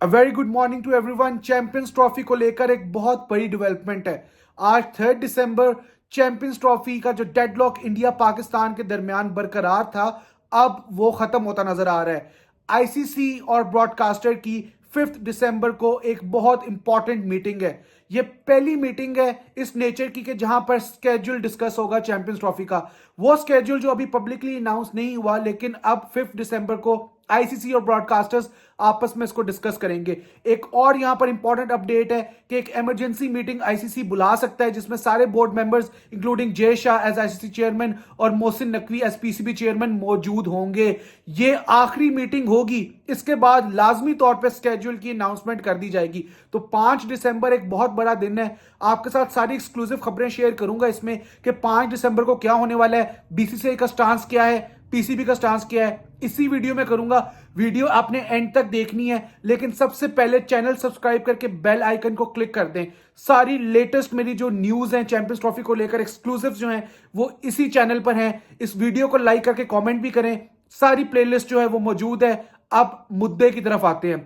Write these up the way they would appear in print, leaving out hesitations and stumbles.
A very good morning to everyone. Champions Trophy को लेकर एक बहुत बड़ी डेवलपमेंट है। आज 3 दिसंबर चैंपियंस ट्रॉफी का जो डेडलॉक इंडिया पाकिस्तान के दरमियान बरकरार था, अब वो खत्म होता नजर आ रहा है। आईसीसी और ब्रॉडकास्टर की 5 दिसंबर को एक बहुत इंपॉर्टेंट मीटिंग है। ये पहली मीटिंग है इस नेचर की कि जहां पर स्केड्यूल डिस्कस होगा चैंपियंस ट्रॉफी का। वो स्केड्यूल जो अभी पब्लिकली अनाउंस नहीं हुआ, लेकिन अब 5 दिसंबर को आईसीसी और ब्रॉडकास्टर्स आपस में इसको डिस्कस करेंगे। एक और यहां पर इंपॉर्टेंट अपडेट है कि एक इमरजेंसी मीटिंग आईसीसी बुला सकता है, जिसमें सारे board members including Jay Shah as ICC chairman और Mohsin Naqvi as PCB chairman मौजूद होंगे। ये आखिरी मीटिंग होगी, इसके बाद लाजमी तौर पर स्केड्यूल की अनाउंसमेंट कर दी जाएगी। तो 5 दिसंबर एक बहुत बड़ा दिन है। आपके साथ सारी एक्सक्लूसिव खबरें शेयर करूंगा इसमें कि 5 दिसंबर को क्या होने वाला है, बीसीसीआई का स्टांस क्या है, पीसीबी का स्टांस क्या है, इसी वीडियो में करूंगा। वीडियो आपने एंड तक देखनी है, लेकिन सबसे पहले चैनल सब्सक्राइब करके बेल आइकन को क्लिक कर दें। सारी लेटेस्ट मेरी जो न्यूज है चैंपियंस ट्रॉफी को लेकर, एक्सक्लूसिव जो है वो इसी चैनल पर हैं। इस वीडियो को लाइक करके कमेंट भी करें। सारी प्लेलिस्ट जो है वो मौजूद है। अब मुद्दे की तरफ आते हैं।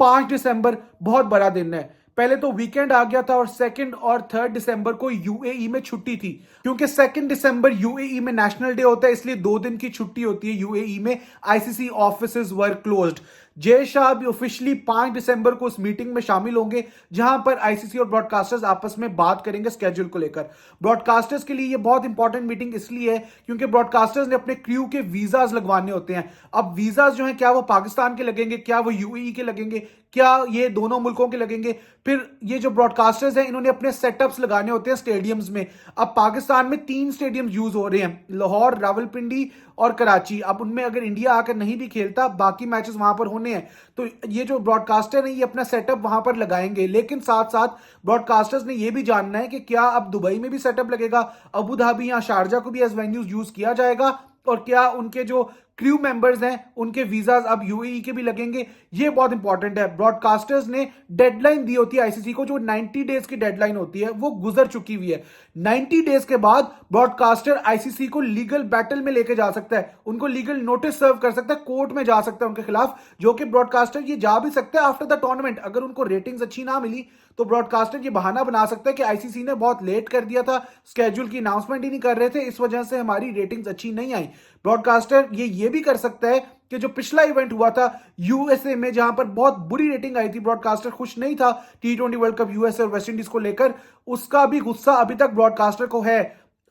5 दिसंबर बहुत बड़ा दिन है। पहले तो वीकेंड आ गया था और 2 और 3 दिसंबर को यूएई में छुट्टी थी, क्योंकि 2 दिसंबर यूएई में नेशनल डे होता है, इसलिए 2 दिन की छुट्टी होती है यूएई में। आईसीसी ऑफिसेज वर क्लोज्ड। जय शाह भी ऑफिशियली 5 दिसंबर को उस मीटिंग में शामिल होंगे, जहां पर आईसीसी और ब्रॉडकास्टर्स आपस में बात करेंगे स्केड्यूल को लेकर। ब्रॉडकास्टर्स के लिए ये बहुत इंपॉर्टेंट मीटिंग इसलिए है क्योंकि ब्रॉडकास्टर्स ने अपने क्रू के वीजाज लगवाने होते हैं। अब वीजाज जो है, क्या वो पाकिस्तान के लगेंगे, क्या वो यूएई के लगेंगे, क्या ये दोनों मुल्कों के लगेंगे। फिर ये जो ब्रॉडकास्टर्स हैं, इन्होंने अपने सेटअप्स लगाने होते हैं स्टेडियम्स में। अब पाकिस्तान में 3 स्टेडियम यूज हो रहे हैं, लाहौर, रावलपिंडी और कराची। अब उनमें अगर इंडिया आकर नहीं भी खेलता, बाकी मैचेस वहां पर होने हैं, तो ये जो ब्रॉडकास्टर है ये अपना सेटअप वहां पर लगाएंगे। लेकिन साथ साथ ब्रॉडकास्टर्स ने ये भी जानना है कि क्या अब दुबई में भी सेटअप लगेगा, अबू धाबी या शारजा को भी एज वेन्यूज यूज किया जाएगा, और क्या उनके जो क्रू मेंबर्स हैं उनके वीजाज अब यूएई के भी लगेंगे। ये बहुत इंपॉर्टेंट है। ब्रॉडकास्टर्स ने डेडलाइन दी होती है आईसीसी को, जो 90 डेज की डेडलाइन होती है वो गुजर चुकी हुई है। 90 डेज के बाद ब्रॉडकास्टर आईसीसी को लीगल बैटल में लेके जा सकता है, उनको लीगल नोटिस सर्व कर सकता है, कोर्ट में जा सकता है उनके खिलाफ, जो कि ब्रॉडकास्टर ये जा भी सकता है आफ्टर द टूर्नामेंट। अगर उनको रेटिंग्स अच्छी ना मिली तो ब्रॉडकास्टर ये बहाना बना सकता है कि आईसीसी ने बहुत लेट कर दिया था, स्केड्यूल की अनाउंसमेंट ही नहीं कर रहे थे, इस वजह से हमारी रेटिंग्स अच्छी नहीं आई। ब्रॉडकास्टर ये भी कर सकता है कि जो पिछला इवेंट हुआ था यूएसए में, जहां पर बहुत बुरी रेटिंग आई थी, ब्रॉडकास्टर खुश नहीं था T20 वर्ल्ड कप यूएसए और वेस्ट इंडीज को लेकर, उसका भी गुस्सा अभी तक ब्रॉडकास्टर को है।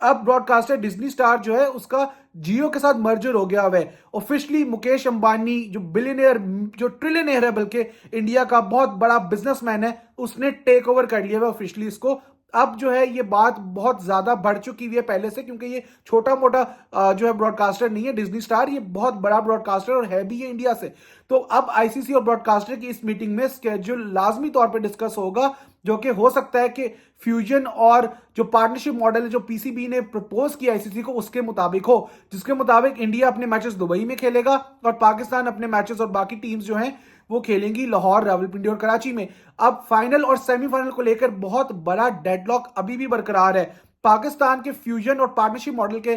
अब ब्रॉडकास्टर डिज्नी स्टार जो है उसका जियो के साथ मर्जर हो गया है ऑफिशियली। मुकेश अंबानी जो बिलियनियर, जो ट्रिलियनियर है बल्कि, इंडिया का बहुत बड़ा बिजनेसमैन है, उसने टेक ओवर कर लिया है ऑफिशियली इसको। अब जो है ये बात बहुत ज्यादा बढ़ चुकी हुई है पहले से, क्योंकि ये छोटा मोटा जो है ब्रॉडकास्टर नहीं है डिज्नी स्टार, ये बहुत बड़ा ब्रॉडकास्टर और है भी ये इंडिया से। तो अब आईसीसी और ब्रॉडकास्टर की इस मीटिंग में स्केड्यूल लाजमी तौर पर डिस्कस होगा, जो कि हो सकता है कि फ्यूजन और जो पार्टनरशिप मॉडल है जो पीसीबी ने प्रपोज किया आईसीसी को, उसके मुताबिक हो, जिसके मुताबिक इंडिया अपने मैचेस दुबई में खेलेगा और पाकिस्तान अपने मैचेस और बाकी टीम्स जो हैं वो खेलेंगी लाहौर, रावलपिंडी और कराची में। अब फाइनल और सेमीफाइनल को लेकर बहुत बड़ा डेडलॉक अभी भी बरकरार है। पाकिस्तान के फ्यूजन और पार्टनरशिप मॉडल के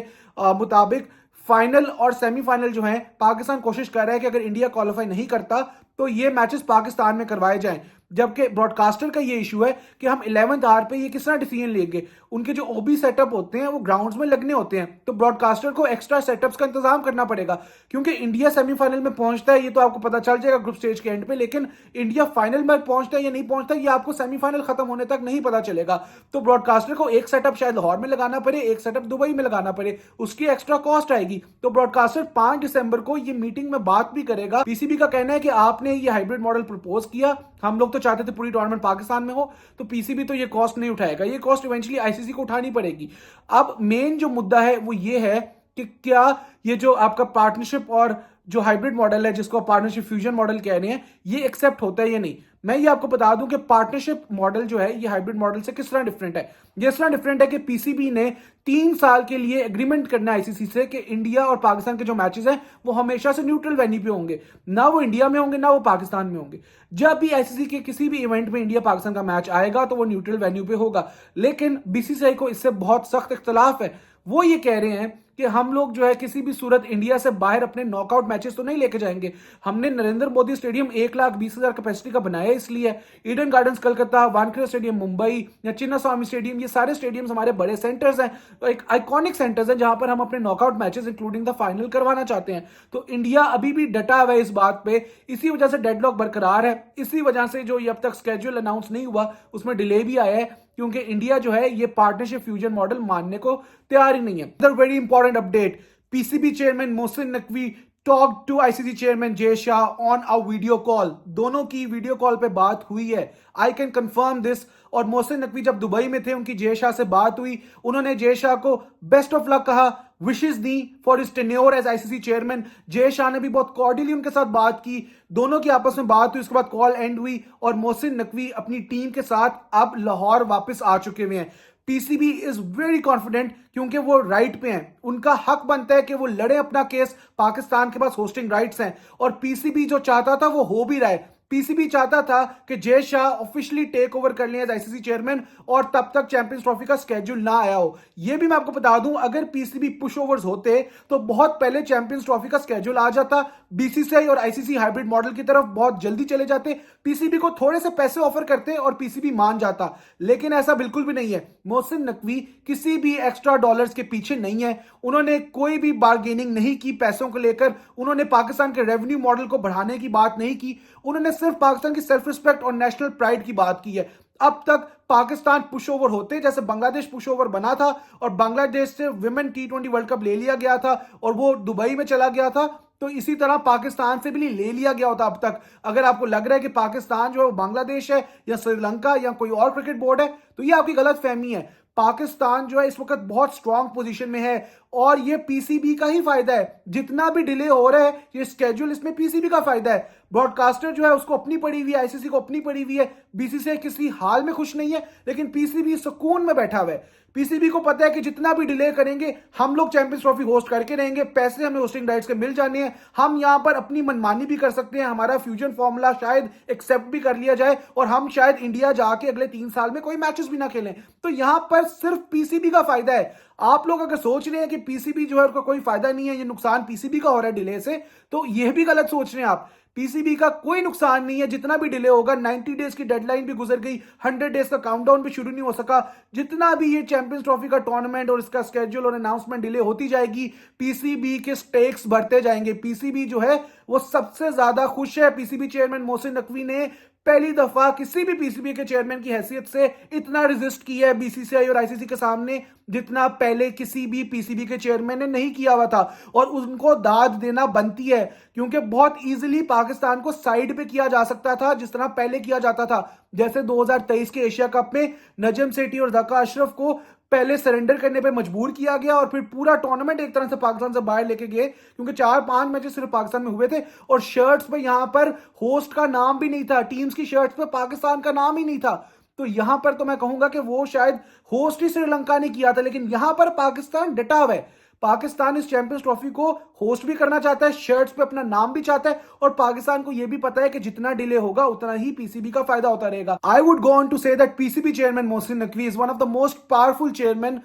मुताबिक फाइनल और सेमीफाइनल जो है, पाकिस्तान कोशिश कर रहा है कि अगर इंडिया क्वालिफाई नहीं करता तो ये मैचेस पाकिस्तान में करवाए जाएं। जबकि ब्रॉडकास्टर का ये इशू है कि हम 11th आवर पे ये किस तरह डिसीजन लेंगे। उनके जो ओबी सेटअप होते हैं वो ग्राउंड्स में लगने होते हैं, तो ब्रॉडकास्टर को एक्स्ट्रा सेटअप्स का इंतजाम करना पड़ेगा, क्योंकि इंडिया सेमीफाइनल में पहुंचता है ये तो आपको पता चल जाएगा ग्रुप स्टेज के एंड पे, लेकिन इंडिया फाइनल में पहुंचता है या नहीं पहुंचता ये आपको सेमीफाइनल खत्म होने तक नहीं पता चलेगा। तो ब्रॉडकास्टर को एक सेटअप शायद लाहौर में लगाना पड़े, एक सेटअप दुबई में लगाना पड़े, उसकी एक्स्ट्रा कॉस्ट आएगी। तो ब्रॉडकास्टर 5 दिसंबर को ये मीटिंग में बात भी करेगा। पीसीबी का कहना है कि आपने ये हाइब्रिड मॉडल प्रपोज किया, हम लोग तो चाहते थे पूरी टूर्नामेंट पाकिस्तान में हो, तो पीसीबी तो ये कॉस्ट नहीं उठाएगा, ये कॉस्ट इवेंचुअली आईसीसी को उठानी पड़ेगी। अब मेन जो मुद्दा है वो ये है कि क्या ये जो आपका पार्टनरशिप और जो हाइब्रिड मॉडल है, जिसको पार्टनरशिप फ्यूजन मॉडल कह रहे हैं, ये एक्सेप्ट होता है या नहीं। मैं ये आपको बता दूं कि पार्टनरशिप मॉडल जो है ये हाइब्रिड मॉडल से किस तरह डिफरेंट है। ये इस तरह डिफरेंट है कि पीसीबी ने 3 साल के लिए एग्रीमेंट करना है आईसीसी से कि इंडिया और पाकिस्तान के जो मैचेस हैं वो हमेशा से न्यूट्रल वेन्यू पे होंगे, ना वो इंडिया में होंगे ना वो पाकिस्तान में होंगे। जब भी आईसीसी के किसी भी इवेंट में इंडिया पाकिस्तान का मैच आएगा तो वो न्यूट्रल वेन्यू पे होगा। लेकिन बीसीसीआई को इससे बहुत सख्त इख्तलाफ है। वो ये कह रहे हैं कि हम लोग जो है किसी भी सूरत इंडिया से बाहर अपने नॉकआउट मैचेस तो नहीं लेके जाएंगे। हमने नरेंद्र मोदी स्टेडियम 1,20,000 कैपेसिटी का बनाया इसलिए। Eden gardens Calcutta, Wankhede stadium Mumbai या चिन्ना स्वामी स्टेडियम, ये सारे स्टेडियम्स हमारे बड़े सेंटर्स हैं, तो एक आइकॉनिक सेंटर्स हैं जहां पर हम अपने knockout matches including the final करवाना चाहते हैं। तो इंडिया अभी भी डटा हुआ है इस बात पे, इसी वजह से डेडलॉक बरकरार है, इसी वजह से जो ये अब तक स्केड्यूल अनाउंस नहीं हुआ उसमें डिले भी आया है, क्योंकि इंडिया जो है ये पार्टनरशिप फ्यूजन मॉडल मानने को तैयार ही नहीं है। Other very important update, PCB chairman Mohsin Naqvi talk to ICC chairman Jay Shah on a video call. दोनों की वीडियो कॉल पे बात हुई है, आई कैन कंफर्म दिस। और मोहसिन नकवी जब दुबई में थे उनकी जय शाह से बात हुई, उन्होंने जय शाह को बेस्ट ऑफ लक कहा, विशेस दी for his tenure as ICC chairman. Jay Shah ने भी बहुत कॉर्डियली उनके साथ बात की, दोनों की आपस में बात हुई, उसके बाद कॉल एंड हुई और मोहसिन नकवी अपनी टीम के साथ अब लाहौर वापस आ चुके हुए हैं। पीसीबी इज वेरी कॉन्फिडेंट क्योंकि वो राइट पे हैं, उनका हक बनता है कि वो लड़े अपना केस, पाकिस्तान के पास होस्टिंग राइट्स हैं और पीसीबी जो चाहता था वो हो भी रहा है। पीसीबी चाहता था कि Jay Shah officially take over कर लें एज आईसीसी चेयरमैन और तब तक चैंपियंस ट्रॉफी का स्केड्यूल ना आया हो। यह भी मैं आपको बता दूं, अगर पीसीबी पुश ओवर्स होते तो बहुत पहले चैंपियंस ट्रॉफी का स्केड्यूल आ जाता, बीसीसीआई और आईसीसी हाइब्रिड मॉडल की तरफ बहुत जल्दी चले जाते, पीसीबी को थोड़े से पैसे ऑफर करते और पीसीबी मान जाता। लेकिन ऐसा बिल्कुल भी नहीं है। मोहसिन नकवी किसी भी एक्स्ट्रा डॉलर्स के पीछे नहीं है, उन्होंने कोई भी बार्गेनिंग नहीं की पैसों को लेकर, उन्होंने पाकिस्तान के रेवेन्यू मॉडल को बढ़ाने की बात नहीं की, उन्होंने सिर्फ पाकिस्तान की सेल्फ रिस्पेक्ट और नेशनल प्राइड की बात की है। अब तक पाकिस्तान पुश ओवर होते जैसे बांग्लादेश पुश ओवर बना था और बांग्लादेश से विमेन टी20 वर्ल्ड कप ले लिया गया था और वो दुबई में चला गया था, तो इसी तरह पाकिस्तान से भी ले लिया गया होता अब तक। अगर आपको लग रहा है कि पाकिस्तान जो है वो बांग्लादेश है या श्रीलंका या कोई और क्रिकेट बोर्ड है, तो ये आपकी गलत फहमी है। पाकिस्तान जो है इस वक्त बहुत स्ट्रांग पोजीशन में है और ये पीसीबी का ही फायदा है। जितना भी डिले हो रहा है ये स्केड्यूल, इसमें पीसीबी का फायदा है। ब्रॉडकास्टर जो है उसको अपनी पड़ी हुई है, आईसीसी को अपनी पड़ी हुई है, बीसीसीआई किसी हाल में खुश नहीं है, लेकिन पीसीबी सुकून में बैठा हुआ है। पीसीबी को पता है कि जितना भी डिले करेंगे हम लोग चैंपियंस ट्रॉफी होस्ट करके रहेंगे, पैसे हमें होस्टिंग राइट्स के मिल जाने हैं, हम यहां पर अपनी मनमानी भी कर सकते हैं, हमारा फ्यूजन फॉर्मूला शायद एक्सेप्ट भी कर लिया जाए और हम शायद इंडिया जाके अगले 3 साल में कोई मैचेस भी ना खेलें। तो यहां पर सिर्फ पीसीबी का फायदा है। आप लोग अगर सोच रहे हैं कि पीसीबी जो है उसका कोई फायदा नहीं है, ये नुकसान पीसीबी का हो रहा है डिले से, तो यह भी गलत सोच रहे हैं आप। पीसीबी का कोई नुकसान नहीं है, जितना भी डिले होगा, 90 डेज की डेडलाइन भी गुजर गई, 100 डेज का काउंटडाउन भी शुरू नहीं हो सका, जितना भी ये चैंपियंस ट्रॉफी का टूर्नामेंट और इसका स्केड्यूल और अनाउंसमेंट डिले होती जाएगी, पीसीबी के स्टेक्स बढ़ते जाएंगे। पीसीबी जो है वो सबसे ज्यादा खुश है। पीसीबी चेयरमैन मोहसिन नकवी ने पहली दफा किसी भी पीसीबी के चेयरमैन की हैसियत से इतना रेजिस्ट किया है बीसीसीआई और आईसीसी के सामने, जितना पहले किसी भी पीसीबी के चेयरमैन ने नहीं किया हुआ था। और उनको दाद देना बनती है क्योंकि बहुत इजीली पाकिस्तान को साइड पे किया जा सकता था, जिस तरह पहले किया जाता था। जैसे 2023 के एशिया कप में नजम सेठी और ज़का अशरफ को पहले सरेंडर करने पे मजबूर किया गया और फिर पूरा टूर्नामेंट एक तरह से पाकिस्तान से बाहर लेके गए, क्योंकि 4-5 मैचेस सिर्फ पाकिस्तान में हुए थे और शर्ट्स पे यहां पर होस्ट का नाम भी नहीं था, टीम्स की शर्ट्स पे पाकिस्तान का नाम ही नहीं था। तो यहां पर तो मैं कहूंगा कि वो शायद होस्ट ही श्रीलंका ने किया था, लेकिन यहां पर पाकिस्तान डटा हुआ है। पाकिस्तान इस चैंपियंस ट्रॉफी को होस्ट भी करना चाहता है, शर्ट्स पे अपना नाम भी चाहता है और पाकिस्तान को यह भी पता है कि जितना डिले होगा उतना ही पीसीबी का फायदा होता रहेगा। I would go on to say that PCB chairman Mohsin Naqvi is one of the most powerful chairman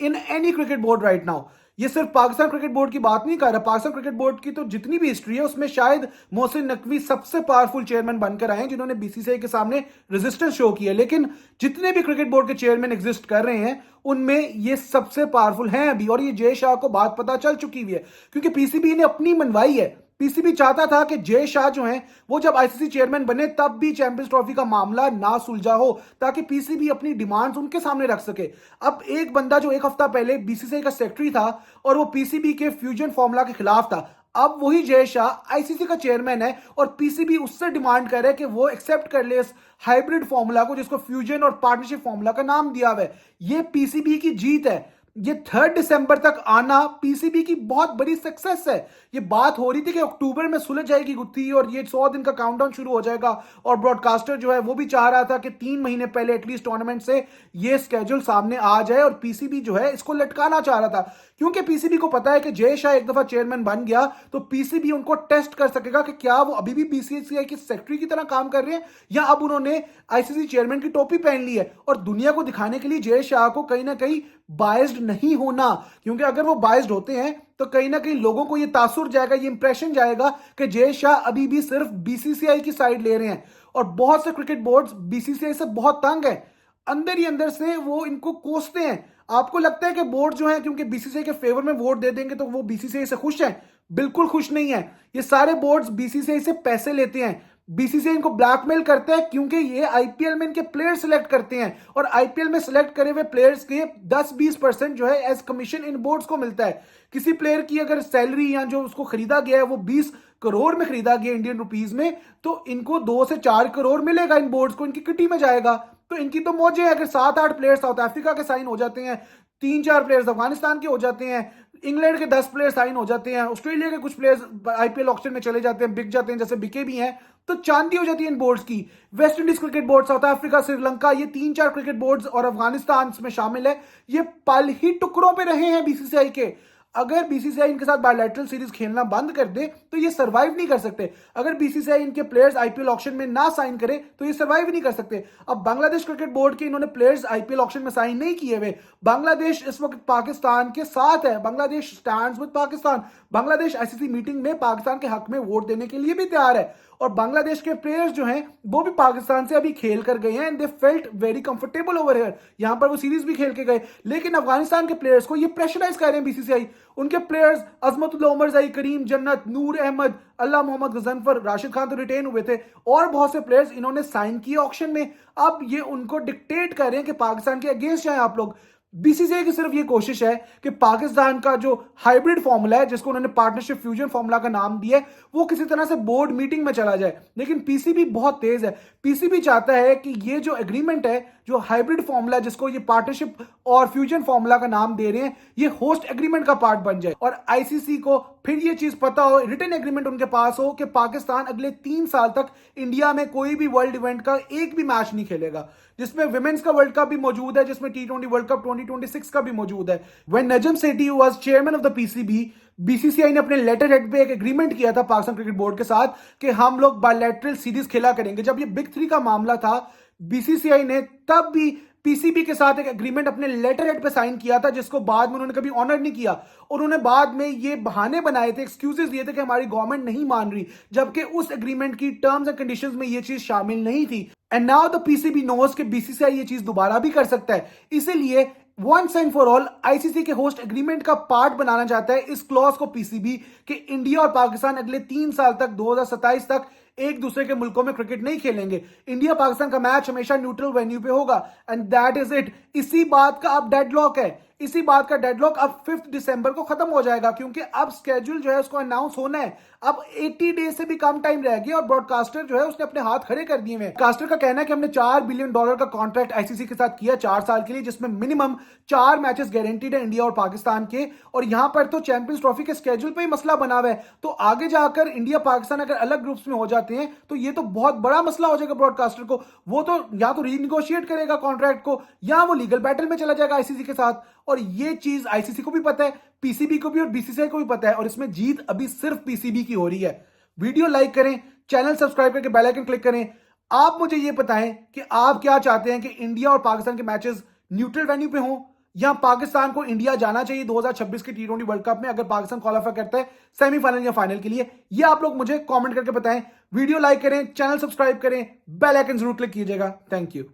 in any cricket board right now. ये सिर्फ पाकिस्तान क्रिकेट बोर्ड की बात नहीं कर रहा, पाकिस्तान क्रिकेट बोर्ड की तो जितनी भी हिस्ट्री है उसमें शायद मोहसिन नकवी सबसे पावरफुल चेयरमैन बनकर आए हैं जिन्होंने बीसीसीआई के सामने रेजिस्टेंस शो किया। लेकिन जितने भी क्रिकेट बोर्ड के चेयरमैन एग्जिस्ट कर रहे हैं उनमें ये सबसे पावरफुल हैं अभी, और ये जय शाह को बात पता चल चुकी हुई है क्योंकि पीसीबी ने अपनी मनवाई है। पीसीबी चाहता था कि जय शाह जो हैं वो जब आईसीसी चेयरमैन बने तब भी चैंपियंस ट्रॉफी का मामला ना सुलझा हो, ताकि पीसीबी अपनी डिमांड्स उनके सामने रख सके। अब एक बंदा जो एक हफ्ता पहले बीसीसीआई का सेक्रेटरी था और वो पीसीबी के फ्यूजन फॉर्मूला के खिलाफ था, अब वही जय शाह आईसीसी का चेयरमैन है और पीसीबी उससे डिमांड कर रहा है कि वो एक्सेप्ट कर ले इस हाइब्रिड फॉर्मूला को जिसको फ्यूजन और पार्टनरशिप फॉर्मूला का नाम दिया हुआ है। ये पीसीबी की जीत है। ये 3 दिसंबर तक आना पीसीबी की बहुत बड़ी सक्सेस है। ये बात हो रही थी कि अक्टूबर में सुलझ जाएगी गुत्थी और ये 100 दिन का काउंटडाउन शुरू हो जाएगा, और ब्रॉडकास्टर जो है वो भी चाह रहा था कि 3 महीने पहले एटलीस्ट टूर्नामेंट से ये स्केड्यूल सामने आ जाए, और पीसीबी जो है इसको लटकाना चाह रहा था क्योंकि पीसीबी को पता है कि जय शाह एक दफा चेयरमैन बन गया तो पीसीबी उनको टेस्ट कर सकेगा कि क्या वो अभी भी बीसीसीआई की सेक्रेटरी की तरह काम कर रहे हैं या अब उन्होंने आईसीसी चेयरमैन की टोपी पहन ली है। और दुनिया को दिखाने के लिए जय शाह को कहीं ना कहीं बायस्ड नहीं होना, क्योंकि अगर वो बायस्ड होते हैं तो कहीं ना कहीं लोगों को ये तासुर जाएगा, ये इंप्रेशन जाएगा कि जय शाह अभी भी सिर्फ बीसीसीआई की साइड ले रहे हैं। और बहुत से क्रिकेट बोर्ड्स बीसीसीआई से बहुत तंग है, अंदर ही अंदर से वो इनको कोसते हैं। आपको लगता है कि बोर्ड जो है क्योंकि बीसीसीआई के फेवर में वोट दे देंगे तो वो बीसीसीआई से खुश है? बिल्कुल खुश नहीं है। ये सारे बोर्ड्स बीसीसीआई से पैसे लेते हैं, बीसीसीआई इनको ब्लैकमेल करता है, क्योंकि ये आईपीएल में इनके प्लेयर सिलेक्ट करते हैं और आईपीएल में सिलेक्ट करे हुए प्लेयर्स के 10-20% जो है एज कमीशन इन बोर्ड्स को मिलता है। किसी प्लेयर की अगर सैलरी या जो उसको खरीदा गया है वो 20 करोड़ में खरीदा गया इंडियन रुपीज में, तो इनको 2 से 4 करोड़ मिलेगा इन बोर्ड्स को, इनकी किटी में जाएगा। तो इनकी तो मौज है। अगर 7-8 प्लेयर साउथ अफ्रीका के साइन हो जाते हैं, 3-4 प्लेयर्स अफगानिस्तान के हो जाते हैं, इंग्लैंड के 10 प्लेयर साइन हो जाते हैं, ऑस्ट्रेलिया के कुछ प्लेयर्स आईपीएल ऑक्शन में चले जाते हैं, बिक जाते हैं, जैसे बिके भी हैं, तो चांदी हो जाती है इन बोर्ड्स की। West Indies cricket board, south Africa, Sri Lanka, ये 3-4 क्रिकेट बोर्ड्स और अफगानिस्तान में शामिल है, ये पल ही टुकड़ों पे रहे हैं बीसीसीआई के। अगर बीसीसीआई इनके साथ बायलैटरल सीरीज खेलना बंद कर दे तो ये सर्वाइव नहीं कर सकते। अगर बीसीसीआई इनके प्लेयर्स आईपीएल ऑक्शन में ना साइन करे तो ये सर्वाइव नहीं कर सकते। अब बांग्लादेश क्रिकेट बोर्ड के इन्होंने प्लेयर्स आईपीएल ऑक्शन में साइन नहीं किए हुए। बांग्लादेश इस वक्त पाकिस्तान के साथ है, Bangladesh stands with Pakistan. Bangladesh ICC meeting में पाकिस्तान के हक में वोट देने के लिए भी तैयार है। और बांग्लादेश के प्लेयर्स जो हैं वो भी पाकिस्तान से अभी खेल कर गए हैं and they felt very comfortable over here. यहां पर वो सीरीज भी खेल के गए। लेकिन अफगानिस्तान के प्लेयर्स को ये प्रेशराइज कर रहे हैं बीसीसीआई। उनके प्लेयर्स अजमतुल्लाह उमरजाई, करीम जन्नत, नूर अहमद, अल्लाह मोहम्मद गजनफर, राशिद खान तो रिटेन हुए थे और बहुत से प्लेयर्स इन्होंने साइन किए ऑक्शन में। अब ये उनको डिक्टेट कर रहे हैं कि पाकिस्तान के अगेंस्ट जाए आप लोग। बीसीसीआई की सिर्फ ये कोशिश है कि पाकिस्तान का जो हाइब्रिड फॉर्मूला है, जिसको उन्होंने पार्टनरशिप फ्यूजन फॉर्मूला का नाम दिया है, वो किसी तरह से बोर्ड मीटिंग में चला जाए। लेकिन पीसीबी बहुत तेज है। पीसीबी चाहता है कि ये जो एग्रीमेंट है, जो हाइब्रिड फॉर्मूला जिसको ये पार्टनरशिप और फ्यूजन फॉर्मूला का नाम दे रहे हैं, ये होस्ट एग्रीमेंट का पार्ट बन जाए और आईसीसी को फिर ये चीज पता हो, रिटन एग्रीमेंट उनके पास हो कि पाकिस्तान अगले 3 साल तक इंडिया में कोई भी वर्ल्ड इवेंट का एक भी मैच नहीं खेलेगा, जिसमें विमेंस का वर्ल्ड कप भी मौजूद है, जिसमें टी20 वर्ल्ड कप 2026 का भी मौजूद है। When Najam Sethi was chairman of the PCB, BCCI ने अपने लेटर हेड पे एक एग्रीमेंट किया था पाकिस्तान क्रिकेट बोर्ड के साथ कि हम लोग बायलैटरल सीरीज खेला करेंगे। जब ये बिग 3 का मामला था, बीसीसीआई ने तब भी पीसीबी के साथ एक एग्रीमेंट अपने लेटर हेड पे साइन किया था, जिसको बाद में उन्होंने कभी ऑनर नहीं किया। उन्होंने बाद में ये बहाने बनाए थे, एक्सक्यूजेस दिए थे कि हमारी गवर्नमेंट नहीं मान रही, जबकि उस एग्रीमेंट की टर्म्स एंड कंडीशंस में ये चीज शामिल नहीं थी। And now the PCB knows कि बीसीसीआई ये चीज दोबारा भी कर सकता है, इसीलिए once and for all ICC के होस्ट एग्रीमेंट का पार्ट बनाना चाहता है इस क्लॉज को पीसीबी कि इंडिया और पाकिस्तान अगले 3 साल तक 2027 तक एक दूसरे के मुल्कों में क्रिकेट नहीं खेलेंगे। इंडिया पाकिस्तान का मैच हमेशा न्यूट्रल वेन्यू पे होगा एंड दैट इज इट। इसी बात का अब डेडलॉक है, इसी बात का डेडलॉक अब 5 दिसंबर को खत्म हो जाएगा, क्योंकि अब स्केड्यूल जो है उसको अनाउंस होना है। अब 80 डेज से भी कम टाइम रह गया और ब्रॉडकास्टर जो है उसने अपने हाथ खड़े कर दिए हैं। कास्टर का कहना है कि हमने $4 बिलियन का कॉन्ट्रैक्ट आईसीसी के साथ किया 4 साल के लिए, जिसमें मिनिमम 4 मैचेस गारंटीड है इंडिया और पाकिस्तान के। और यहां पर तो चैंपियंस ट्रॉफी के स्केड्यूल पे ही मसला बना हुआ है, तो आगे जाकर इंडिया पाकिस्तान अगर अलग ग्रुप्स में हो जाते हैं तो ये तो बहुत बड़ा मसला हो जाएगा ब्रॉडकास्टर को। वो तो या तो रीनिगोशिएट करेगा कॉन्ट्रैक्ट को या वो लीगल बैटल में चला जाएगा आईसीसी के साथ। और ये चीज आईसीसी को भी पता है, पीसीबी को भी और बीसीसीआई को भी पता है, और इसमें जीत अभी सिर्फ पीसीबी की हो रही है। वीडियो लाइक करें, चैनल सब्सक्राइब करके बेल आइकन क्लिक करें। आप मुझे ये बताएं कि आप क्या चाहते हैं कि इंडिया और पाकिस्तान के मैचेस न्यूट्रल वेन्यू पे हों या पाकिस्तान को इंडिया जाना चाहिए 2026 के टी20 वर्ल्ड कप में, अगर पाकिस्तान क्वालिफाई करता है सेमीफाइनल या फाइनल के लिए। ये आप लोग मुझे कमेंट करके बताएं। वीडियो लाइक करें, चैनल सब्सक्राइब करें, बेल आइकन जरूर क्लिक कीजिएगा। Thank you.